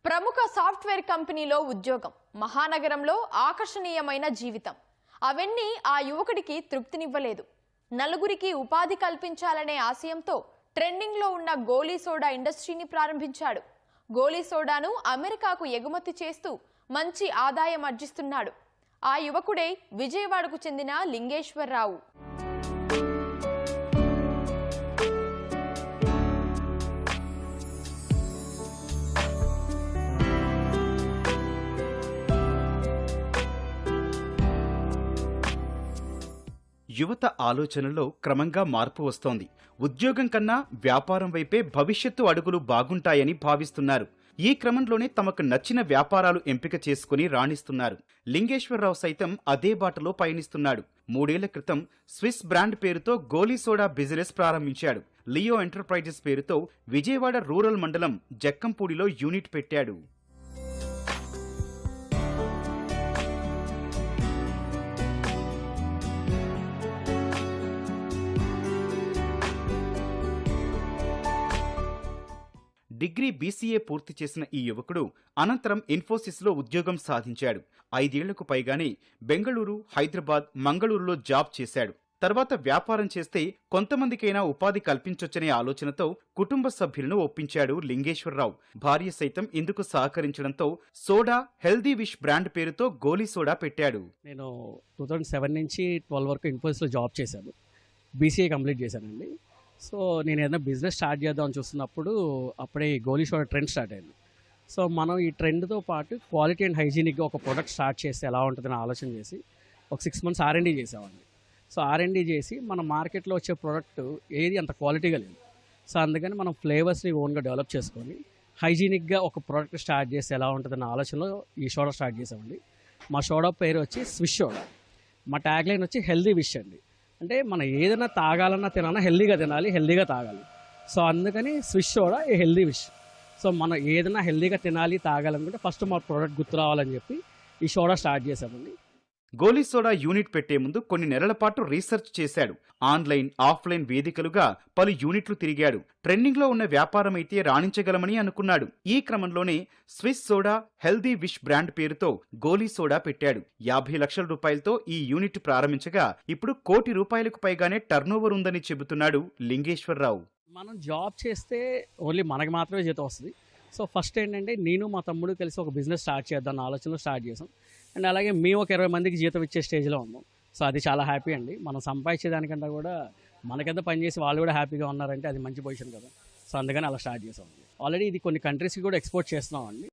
ప్రముఖ సాఫ్ట్వేర్ కంపెనీలో ఉద్యోగం, మహానగరంలో ఆకర్షణీయమైన జీవితం అవన్నీ ఆ యువకుడికి తృప్తినివ్వలేదు. నలుగురికి ఉపాధి కల్పించాలనే ఆశయంతో ట్రెండింగ్లో ఉన్న గోలీ సోడా ఇండస్ట్రీని ప్రారంభించాడు. గోలీ సోడాను అమెరికాకు ఎగుమతి చేస్తూ మంచి ఆదాయం ఆర్జిస్తున్నాడు. ఆ యువకుడే విజయవాడకు చెందిన లింగేశ్వరరావు. యువత ఆలోచనలో క్రమంగా మార్పు వస్తోంది. ఉద్యోగం కన్నా వ్యాపారం వైపే భవిష్యత్తు అడుగులు బాగుంటాయని భావిస్తున్నారు. ఈ క్రమంలోనే తమకు నచ్చిన వ్యాపారాలు ఎంపిక చేసుకుని రాణిస్తున్నారు. లింగేశ్వరరావు సైతం అదే బాటలో పయనిస్తున్నాడు. 3 ఏళ్ల క్రితం స్విస్ బ్రాండ్ పేరుతో గోలీ సోడా బిజినెస్ ప్రారంభించాడు. లియో ఎంటర్ప్రైజెస్ పేరుతో విజయవాడ రూరల్ మండలం జక్కంపూడిలో యూనిట్ పెట్టాడు. డిగ్రీ బీసీఏ పూర్తి చేసిన ఈ యువకుడు అనంతరం ఇన్ఫోసిస్లో ఉద్యోగం సాధించాడు. 5 ఏళ్లకు పైగానే బెంగళూరు, హైదరాబాద్, మంగళూరులో జాబ్ చేశాడు. తర్వాత వ్యాపారం చేస్తే కొంతమందికైనా ఉపాధి కల్పించొచ్చనే ఆలోచనతో కుటుంబ సభ్యులను ఒప్పించాడు లింగేశ్వరరావు. భార్య సైతం ఇందుకు సహకరించడంతో సోడా హెల్దీ విష్ బ్రాండ్ పేరుతో గోలీ సోడా పెట్టాడు. నేను 2007 నుంచి 12 వరకు ఇన్ఫోసిస్లో జాబ్ చేశాను. బీసీఏ కంప్లీట్ చేశానండి. సో నేను ఏదైనా బిజినెస్ స్టార్ట్ చేద్దామని చూస్తున్నప్పుడు అప్పుడే ఈ గోలీ సోడా ట్రెండ్ స్టార్ట్ అయింది. సో మనం ఈ ట్రెండ్తో పాటు క్వాలిటీ అండ్ హైజీనిక్గా ఒక ప్రోడక్ట్ స్టార్ట్ చేస్తే ఎలా ఉంటుందని ఆలోచన చేసి ఒక 6 months R&D చేసామండి. సో R&D చేసి మన మార్కెట్లో వచ్చే ప్రోడక్ట్ ఏది అంత క్వాలిటీగా లేదు. సో అందుకని మనం ఫ్లేవర్స్ని ఓన్గా డెవలప్ చేసుకొని హైజీనిక్గా ఒక ప్రోడక్ట్ స్టార్ట్ చేస్తే ఎలా ఉంటుందన్న ఆలోచనలో ఈ సోడా స్టార్ట్ చేసామండి. మా సోడా పేరు వచ్చి స్విస్ సోడా. మా ట్యాగ్ లైన్ వచ్చి హెల్దీ విష్ అండి. అంటే మనం ఏదైనా తాగాలన్నా తినాలన్నా హెల్దీగా తినాలి, హెల్దీగా తాగాలి. సో అందుకని స్విస్ సోడా ఏ హెల్దీ విష్. సో మనం ఏదైనా హెల్దీగా తినాలి, తాగాలనుకుంటే ఫస్ట్ మా ప్రోడక్ట్ గుర్తు రావాలని చెప్పి ఈ సోడా స్టార్ట్ చేసామండి. గోలీ సోడా యూనిట్ పెట్టే ముందు కొన్ని నెలల పాటు రీసెర్చ్ చేశాడు. ఆన్లైన్, ఆఫ్లైన్ వేదికలుగా పలు యూనిట్లు తిరిగాడు. ట్రెండింగ్లో ఉన్న వ్యాపారం అయితే రాణించగలమని అనుకున్నాడు. ఈ క్రమంలోనే Swiss soda healthy wish brand పేరుతో గోలీ సోడా పెట్టాడు. 50 లక్షల రూపాయలతో ఈ యూనిట్ ప్రారంభించగా ఇప్పుడు ₹1 కోటి పైగానే టర్నోవర్ ఉందని చెబుతున్నాడు లింగేశ్వరరావు. మనం జాబ్ చేస్తే ఓన్లీ మనకి మాత్రమే జీతం వస్తుంది. సో ఫస్ట్ ఏంటంటే నేను మా తమ్ముడు కలిసి ఒక బిజినెస్ స్టార్ట్ చేద్దాం అన్న ఆలోచనలో స్టార్ట్ చేసాం. అండ్ అలాగే మేము ఒక 20 మందికి జీతం ఇచ్చే స్టేజ్లో ఉన్నాం. సో అది చాలా హ్యాపీ అండి. మనం సంపాదించేదానికంటే కూడా మనకెంత పనిచేసి వాళ్ళు కూడా హ్యాపీగా ఉన్నారంటే అది మంచి పొజిషన్ కదా. సో అందుకని అలా స్టార్ట్ చేసాం. ఆల్రెడీ ఇది కొన్ని కంట్రీస్కి కూడా ఎక్స్పోర్ట్ చేస్తున్నాం అండి.